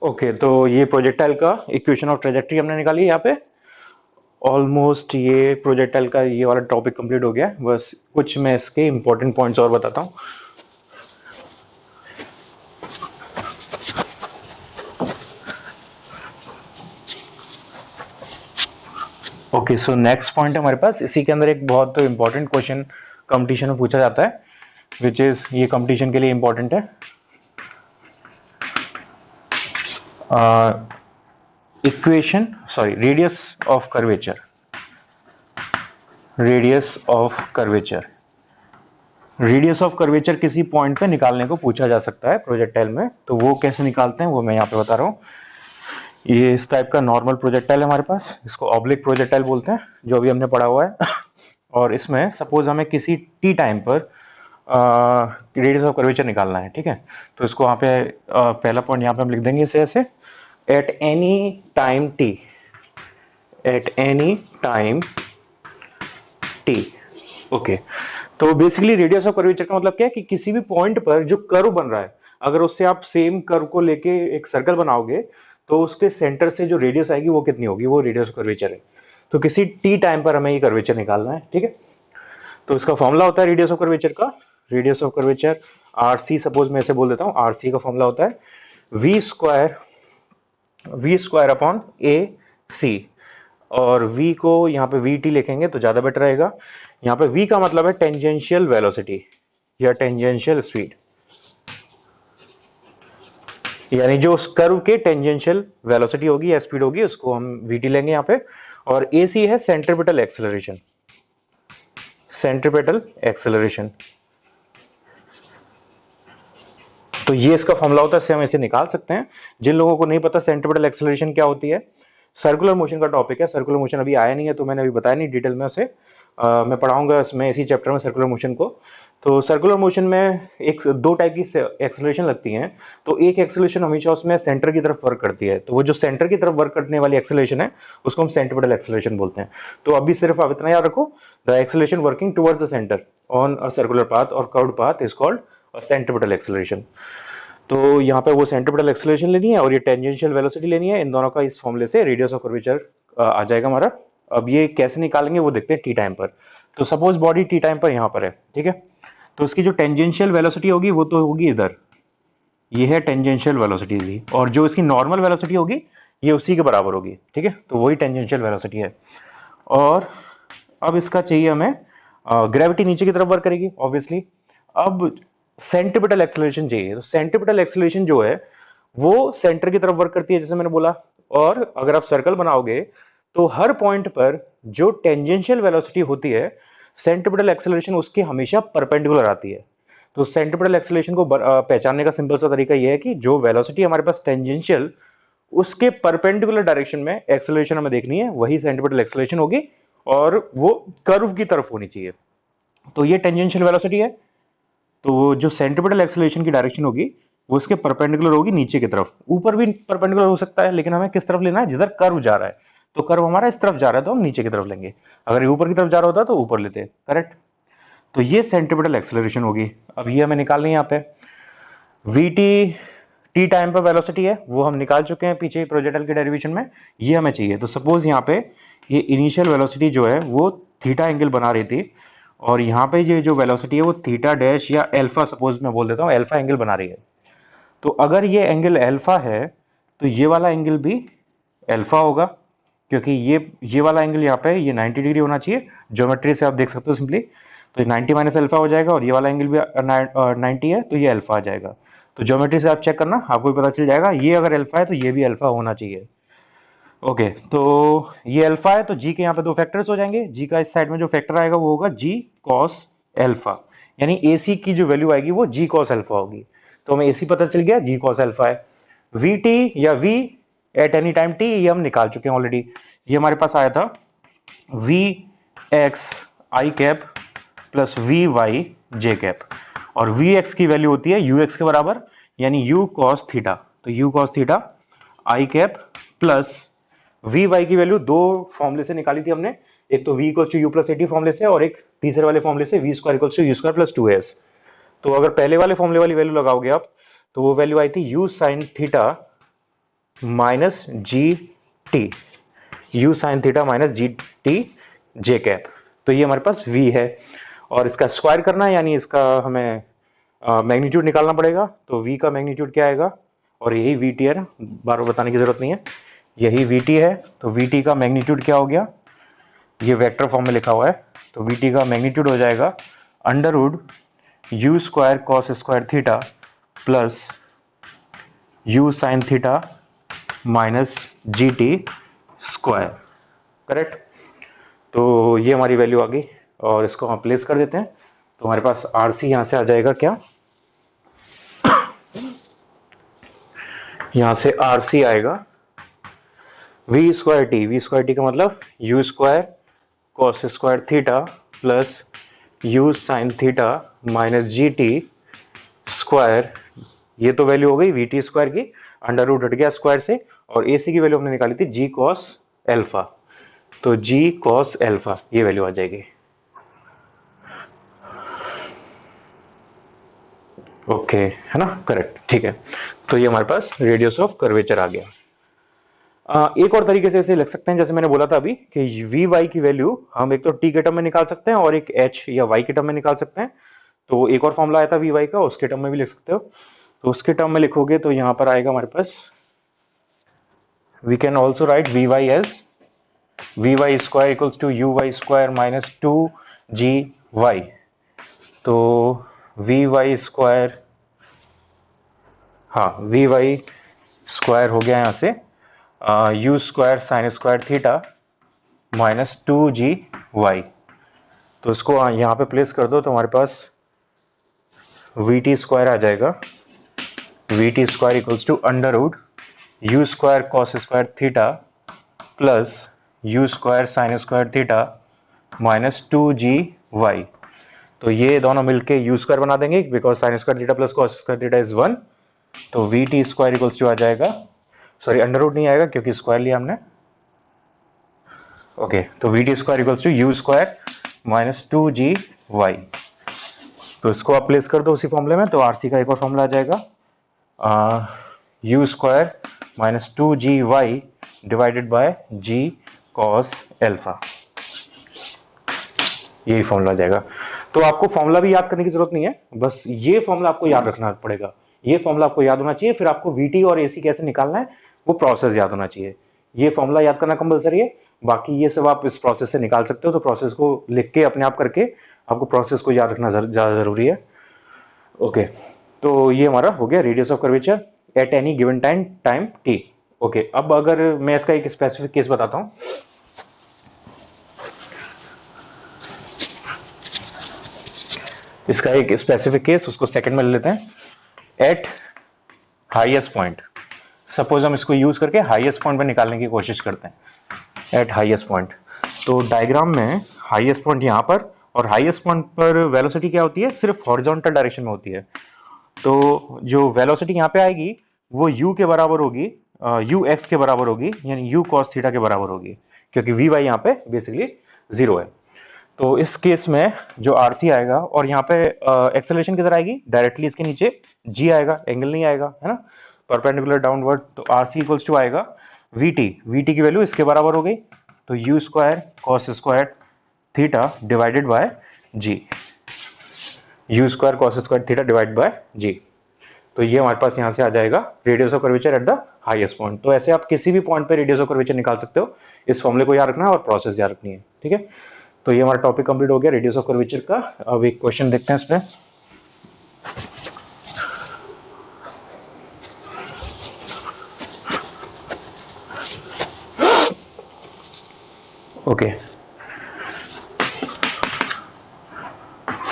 Okay, तो ये projectile का इक्वेशन ऑफ ट्रेजेक्ट्री हमने निकाली यहाँ पे। ऑलमोस्ट ये प्रोजेक्टाइल का ये वाला टॉपिक कंप्लीट हो गया है। बस कुछ मैं इसके इंपॉर्टेंट पॉइंट्स और बताता हूँ। ओके, सो नेक्स्ट पॉइंट है हमारे पास। इसी के अंदर एक बहुत इंपॉर्टेंट क्वेश्चन कंपटीशन में पूछा जाता है, विच इज ये कंपटीशन के लिए इंपॉर्टेंट है। Equation sorry radius of curvature, radius of curvature, radius of curvature किसी पॉइंट पे निकालने को पूछा जा सकता है प्रोजेक्टाइल में। तो वो कैसे निकालते हैं वो मैं यहाँ पे बता रहा हूँ। ये इस टाइप का नॉर्मल प्रोजेक्टाइल है हमारे पास, इसको ऑब्लिक प्रोजेक्टाइल बोलते हैं, जो अभी हमने पढ़ा हुआ है। और इसमें सपोज हमें किसी टी टाइम पर रेडियस ऑफ कर्वेचर निकालना है, ठीक है। तो इसको यहाँ पे पहला पॉइंट यहाँ पे हम लिख देंगे इसे ऐसे, eight any time T, eight any time T. Okay, तो बेसिकली रेडियस ऑफ कर्वेचर का मतलब क्या है कि किसी भी पॉइंट पर जो कर्व बन रहा है, अगर उससे आप सेम कर्व को लेके एक सर्कल बनाओगे तो उसके सेंटर से जो रेडियस आएगी वो कितनी होगी, वो रेडियस ऑफ कर्वेचर है। तो किसी टी टाइम पर हमें ये कर्वेचर निकालना है, ठीक है। तो इसका फॉर्मूला होता है रेडियस ऑफ कर्वेचर का, radius of curvature r c, suppose मैं ऐसे बोल देता हूँ, आर सी का फॉर्मूला होता है वी स्क्वायर अपॉन ए सी। और v को यहाँ पे vt लिखेंगे तो ज्यादा बेटर रहेगा। यहाँ पे v का मतलब है टेंजेंशियल वेलोसिटी या टेंजेंशियल स्पीड, यानी जो उस कर्व के टेंजेंशियल वेलोसिटी होगी या स्पीड होगी उसको हम vt लेंगे यहाँ पे। और ac है सेंट्रीपिटल एक्सेलरेशन, सेंट्रीपिटल एक्सेलरेशन। तो ये इसका फॉर्मूला होता है, इससे हम इसे निकाल सकते हैं। जिन लोगों को नहीं पता सेंट्रीपिटल एक्सेलरेशन क्या होती है, सर्कुलर मोशन का टॉपिक है। सर्कुलर मोशन अभी आया नहीं है तो मैंने अभी बताया नहीं डिटेल में उसे, मैं पढ़ाऊंगा इसमें इसी चैप्टर में सर्कुलर मोशन को। तो सर्कुलर मोशन में एक दो टाइप की एक्सेलरेशन लगती हैं। तो एक एक्सेलरेशन हमेशा उसमें सेंटर की तरफ वर्क करती है, तो वो जो सेंटर की तरफ वर्क करने वाली एक्सेलरेशन है उसको हम सेंट्रीपिटल एक्सेलरेशन बोलते हैं। तो अभी सिर्फ आप इतना याद रखो, the acceleration working towards the centre on a circular path और curved path is called centripetal acceleration. तो यहाँ पे वो सेंट्रीपिटल एक्सेलरेशन लेनी है और ये टेंजेंशियल वेलोसिटी लेनी है। इन दोनों का इस फॉर्मूले से रेडियस ऑफ कर्वेचर आ जाएगा हमारा। अब ये कैसे निकालेंगे वो देखते हैं टी टाइम पर। तो सपोज बॉडी टी टाइम पर यहाँ पर है, ठीक है। तो इसकी जो टेंजेंशियल वेलोसिटी होगी वो तो होगी इधर, ये है टेंजेंशियल वेलोसिटी जी, और जो इसकी नॉर्मल वेलोसिटी होगी ये उसी के बराबर होगी, ठीक है। तो वही टेंजेंशियल वेलोसिटी है। और अब इसका चाहिए हमें, ग्रेविटी नीचे की तरफ वर्क करेगी ऑब्वियसली। अब सेंट्रीपिटल एक्सेलरेशन चाहिए, तो सेंट्रीपिटल एक्सेलरेशन जो है वो सेंटर की तरफ वर्क करती है जैसे मैंने बोला। और अगर आप सर्कल बनाओगे तो हर पॉइंट पर जो टेंजेंशियल वेलोसिटी होती है सेंट्रीपिटल एक्सेलरेशन उसके हमेशा परपेंडिकुलर आती है। तो सेंट्रीपिटल एक्सेलरेशन को पहचानने का सिंपल सा तरीका यह है कि जो वेलोसिटी हमारे पास टेंजेंशियल उसके परपेंडिकुलर डायरेक्शन में एक्सेलरेशन हमें देखनी है, वही सेंट्रीपिटल एक्सेलरेशन होगी और वो कर्व की तरफ होनी चाहिए। तो ये टेंजेंशियल वेलोसिटी है, तो जो सेंट्रीपिटल एक्सेलरेशन की डायरेक्शन होगी वो उसके परपेंडिकुलर होगी नीचे की तरफ। ऊपर भी परपेंडिकुलर हो सकता है, लेकिन हमें किस तरफ लेना है, जिधर कर्व जा रहा है। तो कर्व हमारा इस तरफ जा रहा है तो हम नीचे की तरफ लेंगे, अगर ये ऊपर की तरफ जा रहा होता तो ऊपर लेते, करेक्ट। तो ये सेंट्रीपिटल एक्सेलरेशन होगी। अब ये हमें निकालनी है यहाँ पे। वी टी टाइम पर वेलोसिटी है वो हम निकाल चुके हैं पीछे प्रोजेक्टाइल के डेरिवेशन में, ये हमें चाहिए। तो सपोज यहाँ पे ये इनिशियल वेलोसिटी जो है वो थीटा एंगल बना रही थी, और यहाँ पे ये जो वेलोसिटी है वो थीटा डैश या अल्फा, सपोज मैं बोल देता हूँ अल्फा एंगल बना रही है। तो अगर ये एंगल अल्फा है तो ये वाला एंगल भी अल्फा होगा, क्योंकि ये वाला एंगल यहाँ पे ये 90 डिग्री होना चाहिए। ज्योमेट्री से आप देख सकते हो सिंपली, तो 90 माइनस अल्फा हो जाएगा, और ये वाला एंगल भी 90 है तो ये अल्फा आ जाएगा। तो ज्योमेट्री से आप चेक करना, आपको भी पता चल जाएगा। ये अगर अल्फा है तो ये भी अल्फा होना चाहिए। ओके, तो ये अल्फा है तो जी के यहाँ पे दो फैक्टर्स हो जाएंगे। जी का इस साइड में जो फैक्टर आएगा वो होगा जी कॉस अल्फा, यानी ए सी की जो वैल्यू आएगी वो जी कॉस अल्फा होगी। तो हमें ए सी पता चल गया, जी कॉस अल्फा है। वी टी या v at any time t ये हम निकाल चुके हैं ऑलरेडी। ये हमारे पास आया था वी एक्स आई कैप प्लस वी वाई जे कैप, और वी एक्स की वैल्यू होती है यू एक्स के बराबर, यानी यू कॉस थीटा। तो u cos theta i cap plus v y की वैल्यू दो फॉर्मूले से निकाली थी हमने, एक तो v equal to u plus at फॉर्मूले से, और एक तीसरे वाले फॉर्मूले से v square equal to u square plus two S. तो अगर पहले वाले फॉर्मूले वाली वैल्यू लगाओगे आप तो वो वैल्यू आई थी you sine theta minus g T, you sine theta minus g T J cap. तो ये हमारे पास v है और इसका स्क्वायर करना है, यानी इसका हमें मैग्नीट्यूड निकालना पड़ेगा। तो v का मैग्नीट्यूड क्या आएगा, और यही vt है ना, बार बार बताने की जरूरत नहीं है, यही vt है। तो vt का मैग्नीट्यूड क्या हो गया, ये वेक्टर फॉर्म में लिखा हुआ है। तो vt का मैग्नीट्यूड हो जाएगा under root you square cos square theta plus u sine theta minus g t square. Correct. तो ये हमारी वैल्यू आ गई और इसको हम प्लेस कर देते हैं। तो हमारे पास आर सी यहां से आ जाएगा क्या, यहां से आर सी आएगा वी स्क्वायर टी का मतलब you square cos square theta plus u sine theta minus g t square. ये तो वैल्यू हो गई वी टी स्क्वायर की, अंडर रूट हट गया स्क्वायर से, और ए सी की वैल्यू हमने निकाली थी जी कॉस एल्फा। तो जी कॉस एल्फा ये वैल्यू आ जाएगी। ओके है ना, करेक्ट, ठीक है। तो ये हमारे पास रेडियस ऑफ कर्वेचर आ गया। एक और तरीके से इसे लिख सकते हैं, जैसे मैंने बोला था अभी कि वी वाई की वैल्यू हम एक तो टी के टर्म में निकाल सकते हैं और एक एच या वाई के टर्म में निकाल सकते हैं। तो एक और फॉर्मूला आया था वी वाई का, उसके टर्म में भी लिख सकते हो। तो उसके टर्म में लिखोगे तो यहां पर आएगा हमारे पास, we can also write V Y as V Y square equals to U Y square minus two ji Y. तो वी वाई स्क्वायर, हाँ वी वाई स्क्वायर हो गया यहाँ से U square sine square theta minus two जी Y. तो इसको यहाँ पे प्लेस कर दो तो हमारे पास वी टी स्क्वायर आ जाएगा, V T square equals to under root you square cos square theta plus U square sine square theta minus two ji Y. तो ये दोनों मिलके यू स्क्वायर बना देंगे because sine square theta plus cos square theta is 1। तो we T square equals to आ जाएगा, sorry under root नहीं आएगा क्योंकि स्क्वायर लिया हमने। ओके, तो we T square equals to u square minus two ji Y. तो इसको आप प्लेस कर दो उसी फॉर्मूले में। तो आरसी का एक और फॉर्मूला आ जाएगा u square minus two ji y divided by g cos alpha, यही फॉर्मूला आ जाएगा। तो आपको फॉर्मूला भी याद करने की जरूरत नहीं है, बस ये फॉर्मूला आपको याद रखना पड़ेगा। ये फॉर्मूला आपको याद होना चाहिए, फिर आपको वीटी और एसी कैसे निकालना है वो प्रोसेस याद होना चाहिए। ये फॉर्मूला याद करना कंपलसरी है, बाकी ये सब आप इस प्रोसेस से निकाल सकते हो। तो प्रोसेस को लिख के अपने आप करके आपको प्रोसेस को याद रखना ज्यादा जरूरी है। ओके, तो ये हमारा हो गया radius of curvature at any given time T. Okay, अब अगर मैं इसका एक स्पेसिफिक केस बताता हूं, इसका एक स्पेसिफिक केस, उसको सेकंड में ले लेते हैं। एट हाईएस्ट पॉइंट, सपोज हम इसको यूज करके हाईएस्ट पॉइंट पर निकालने की कोशिश करते हैं। एट हाईएस्ट पॉइंट, तो डायग्राम में हाईएस्ट पॉइंट यहाँ पर, और हाईएस्ट पॉइंट पर वेलोसिटी क्या होती है, सिर्फ हॉरिजॉन्टल डायरेक्शन में होती है। तो जो वेलोसिटी यहाँ पे आएगी वो u के बराबर होगी, यू एक्स के बराबर होगी, यानी यू कॉस थीटा के बराबर होगी, क्योंकि वी वाई यहाँ पे बेसिकली जीरो है। तो इस केस में जो आर सी आएगा, और यहाँ पे एक्सेलरेशन किधर आएगी, डायरेक्टली इसके नीचे जी आएगा, एंगल नहीं आएगा, है ना, परपेंडिकुलर डाउनवर्ड। तो आर सी इक्वल्स टू आएगा वी टी की वैल्यू इसके बराबर हो गई, तो U square cos square theta divided by G, U square cos square theta divide by G. तो ये हमारे पास यहाँ से आ जाएगा radius of curvature at the highest point. तो ऐसे आप किसी भी पॉइंट पे रेडियस ऑफ कर्वेचर निकाल सकते हो। इस फॉर्मूले को याद रखना है और प्रोसेस याद रखनी है, ठीक है। तो ये हमारा टॉपिक कंप्लीट हो गया रेडियस ऑफ कर्वेचर का। अब एक क्वेश्चन देखते हैं इस पे। Okay,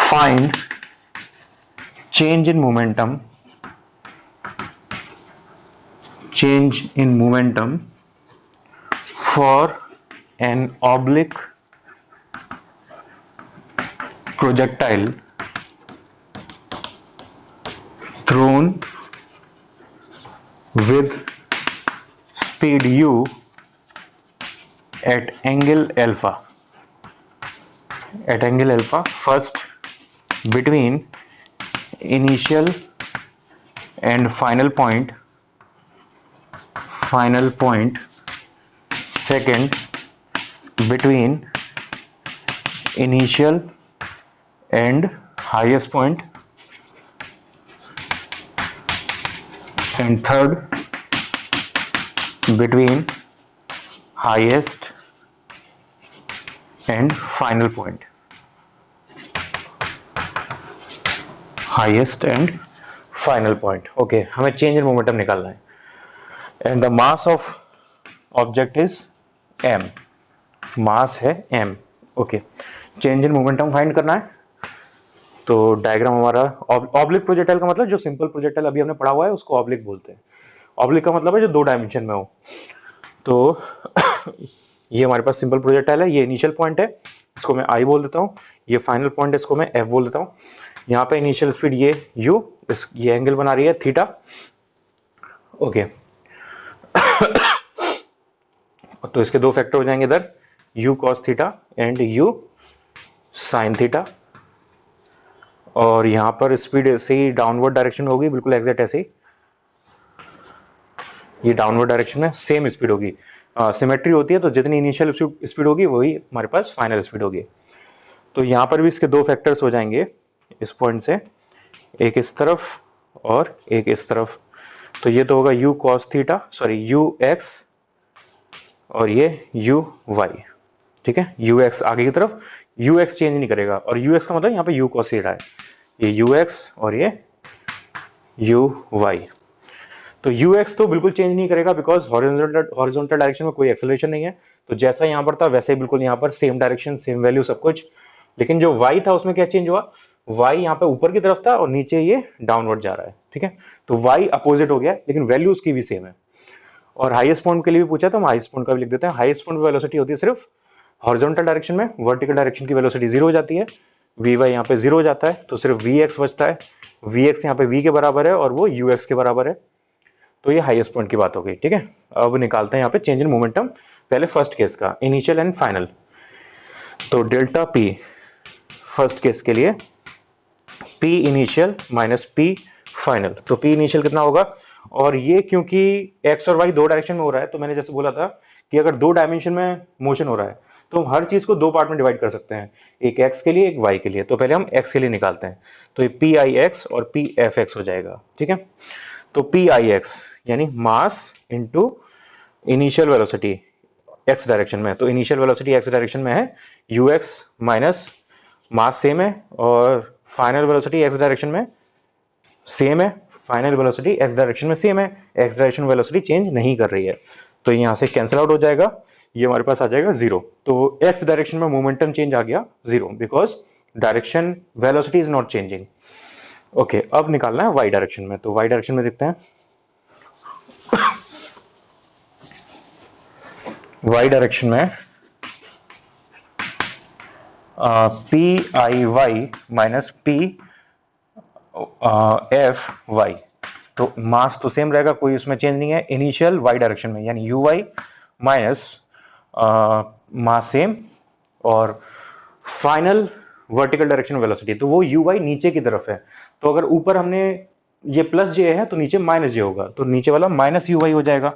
find change in momentum for an oblique projectile thrown with speed u at angle alpha first between initial and final point final point second between initial and highest point, and third between highest and final point, highest and final point. Okay, हमें change in momentum निकालना है, and the mass of object is m, मास है m. Okay, change in momentum find करना है. तो diagram हमारा oblique projectile का मतलब जो सिंपल प्रोजेक्टाइल अभी हमने पढ़ा हुआ है उसको ऑब्लिक बोलते हैं. ऑब्लिक का मतलब है जो दो डायमेंशन में हो. तो ये हमारे पास सिंपल प्रोजेक्टाइल है. ये इनिशियल पॉइंट है, इसको मैं आई बोल देता हूँ. ये फाइनल पॉइंट है, इसको मैं एफ बोल देता हूँ. यहाँ पे इनिशियल स्पीड ये यू, ये एंगल बना रही है थीटा. ओके, तो इसके दो फैक्टर हो जाएंगे इधर, u cos theta and u sin theta. और यहाँ पर स्पीड ऐसे ही डाउनवर्ड डायरेक्शन में होगी, बिल्कुल एग्जैक्ट ऐसे ही. ये डाउनवर्ड डायरेक्शन में सेम स्पीड होगी. सिमेट्री होती है, तो जितनी इनिशियल स्पीड होगी वही हमारे पास फाइनल स्पीड होगी. तो यहाँ पर भी इसके दो फैक्टर्स हो जाएंगे इस पॉइंट से, एक इस तरफ और एक इस तरफ. तो ये तो होगा u cos theta, sorry ux, और ये uy. ठीक है, ux आगे की तरफ, ux चेंज नहीं करेगा. और ux का मतलब यहाँ पे u cos थीटा है, ये ux और ये uy. तो ux तो बिल्कुल चेंज नहीं करेगा बिकॉज हॉरिजॉन्टल डायरेक्शन में कोई एक्सेलरेशन नहीं है. तो जैसा यहाँ पर था वैसे ही बिल्कुल यहाँ पर सेम डायरेक्शन, सेम वैल्यू, सब कुछ. लेकिन जो y था उसमें क्या चेंज हुआ, y यहाँ पे ऊपर की तरफ था और नीचे ये डाउनवर्ड जा रहा है. ठीक है, तो y अपोजिट हो गया, लेकिन वैल्यू उसकी भी सेम है. और हाईएस्ट पॉइंट के लिए भी पूछा तो हम हाईएस्ट पॉइंट का भी लिख देते हैं. हाईएस्ट पॉइंट वेलोसिटी होती है सिर्फ हॉरिजॉन्टल डायरेक्शन में, वर्टिकल डायरेक्शन की वेलोसिटी जीरो हो जाती है. vy यहाँ पे जीरो हो जाता है, तो सिर्फ vx बचता है. vx यहाँ पे v के बराबर है और वो ux के बराबर है. तो ये हाईएस्ट पॉइंट की बात हो गई. ठीक है, अब निकालते हैं यहाँ पे चेंज इन मोमेंटम. पहले फर्स्ट केस का, इनिशियल एंड फाइनल. तो डेल्टा p फर्स्ट केस के लिए, p initial minus p final. तो p इनिशियल कितना होगा, और ये क्योंकि x और y दो डायरेक्शन में हो रहा है, तो मैंने जैसे बोला था कि अगर दो डायमेंशन में मोशन हो रहा है तो हम हर चीज को दो पार्ट में डिवाइड कर सकते हैं, एक x के लिए, एक y के लिए. तो पहले हम x के लिए निकालते हैं. तो ये pix और pfx हो जाएगा. ठीक है, तो pix यानी mass into initial velocity x direction में. तो इनिशियल वेलोसिटी x डायरेक्शन में है, ux माइनस मास सेम है, और फाइनल वेलोसिटी x डायरेक्शन में सेम है, फाइनल वेलोसिटी x डायरेक्शन में सेम है. x डायरेक्शन वेलोसिटी चेंज नहीं कर रही है, तो यहाँ से कैंसिल आउट हो जाएगा. ये हमारे पास आ जाएगा जीरो. तो x डायरेक्शन में मोमेंटम चेंज आ गया zero because direction velocity is not changing. Okay, अब निकालना है y डायरेक्शन में. तो y डायरेक्शन में देखते हैं. y डायरेक्शन में p i y minus p f y. तो मास तो सेम रहेगा, कोई उसमें चेंज नहीं है. इनिशियल y डायरेक्शन में यानी u y minus mass same, और फाइनल वर्टिकल डायरेक्शन वेलोसिटी, तो वो यू वाई नीचे की तरफ है. तो अगर ऊपर हमने ये प्लस जे है तो नीचे माइनस जे होगा, तो नीचे वाला माइनस यू वाई हो जाएगा,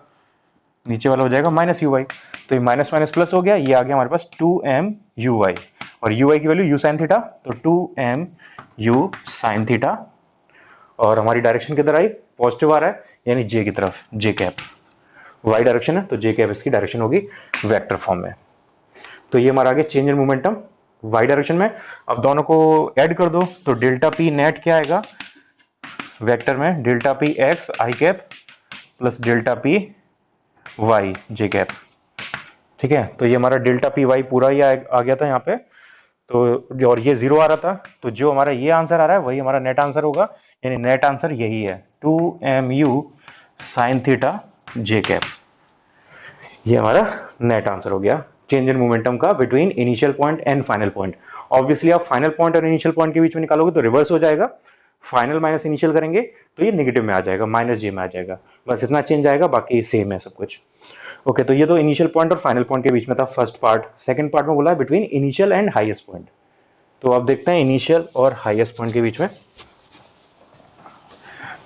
नीचे वाला हो जाएगा माइनस यू वाई. तो ये माइनस माइनस प्लस हो गया, ये आ गया हमारे पास 2m यू वाई, और यू वाई की वैल्यू यू साइन थीटा, तो 2m यू साइन थीटा. और हमारी डायरेक्शन किधर आई, पॉजिटिव आ रहा है, यानी जे की तरफ, जे कैप. वाई डायरेक्शन है तो जे कैप इसकी डायरेक्शन होगी वेक्टर फॉर्म में. तो ये हमारा आगे change in momentum y direction में. अब दोनों को ऐड कर दो, तो डेल्टा पी नेट क्या आएगा वेक्टर में, डेल्टा पी एक्स आई cap plus delta P Y जे कैप. ठीक है, तो ये हमारा डेल्टा पी वाई पूरा ही आ गया था यहाँ पे. तो और ये जीरो आ रहा था, तो जो हमारा ये आंसर आ रहा है वही हमारा नेट आंसर होगा, यानी नेट आंसर यही है 2mu साइन थीटा जे कैप. ये हमारा नेट आंसर हो गया चेंज इन मोमेंटम का between initial point and final point. Obviously आप फाइनल पॉइंट और इनिशियल पॉइंट के बीच में निकालोगे तो रिवर्स हो जाएगा. फाइनल माइनस इनिशियल करेंगे तो ये नेगेटिव में आ जाएगा, माइनस जे में आ जाएगा. बस इतना चेंज आएगा, बाकी सेम है सब कुछ. ओके, तो ये तो इनिशियल पॉइंट और फाइनल पॉइंट के बीच में था फर्स्ट पार्ट. सेकंड पार्ट में बोला है between initial and highest point. तो अब देखते हैं इनिशियल और हाईएस्ट पॉइंट के बीच में.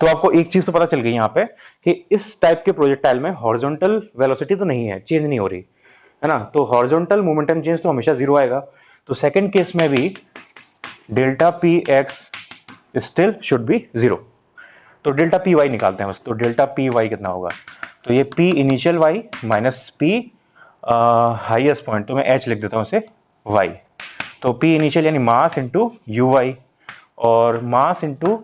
तो आपको एक चीज तो पता चल गई यहाँ पे कि इस टाइप के प्रोजेक्टाइल में हॉरिजॉन्टल वेलोसिटी तो नहीं है, चेंज नहीं हो रही है ना, तो हॉरिजॉन्टल मोमेंटम चेंज तो हमेशा जीरो आएगा। तो सेकंड केस में भी delta P x still should be zero. तो डेल्टा पी वाई निकालते हैं बस। तो डेल्टा पी वाई कितना होगा, तो ये p initial y minus p highest point, तो मैं एच लिख देता हूँ इसे वाई। तो पी इनिशियल यानी मास इंटू यू वाई, और मास इंटू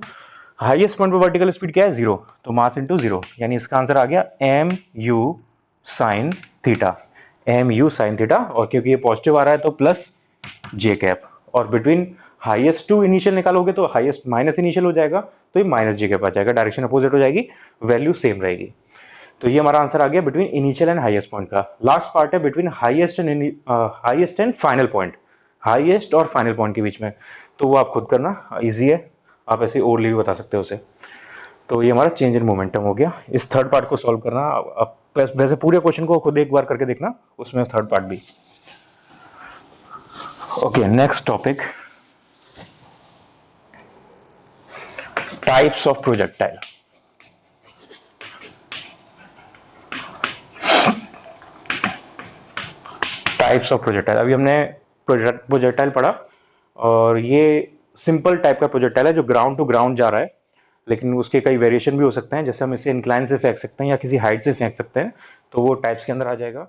हाईएस्ट पॉइंट पे वर्टिकल स्पीड क्या है, जीरो, तो मास इंटू जीरो, यानी इसका आंसर आ गया m u sine theta, m u sine theta. और क्योंकि ये पॉजिटिव आ रहा है तो प्लस जे कैप, और बिटवीन हाईएस्ट टू इनिशियल निकालोगे तो हाईएस्ट माइनस इनिशियल हो जाएगा, तो ये माइनस जे कैप आ जाएगा, डायरेक्शन अपोजिट हो जाएगी, वैल्यू सेम रहेगी। तो ये हमारा आंसर आ गया between initial and highest point का। लास्ट पार्ट है between highest and final point, highest और फाइनल पॉइंट के बीच में, तो वो आप खुद करना, इजी है, आप ऐसे ओरली भी बता सकते हो उसे। तो ये हमारा चेंज इन मोमेंटम हो गया। इस थर्ड पार्ट को सॉल्व करना, आप वैसे पूरे क्वेश्चन को खुद एक बार करके देखना, उसमें थर्ड पार्ट भी। Okay, next topic, types of projectile. Types of projectile, अभी हमने प्रोजेक्टाइल पढ़ा, और ये सिंपल टाइप का प्रोजेक्टाइल है जो ग्राउंड टू ग्राउंड जा रहा है, लेकिन उसके कई वेरिएशन भी हो सकते हैं, जैसे हम इसे इंक्लाइन से फेंक सकते हैं या किसी हाइट से फेंक सकते हैं, तो वो टाइप्स के अंदर आ जाएगा।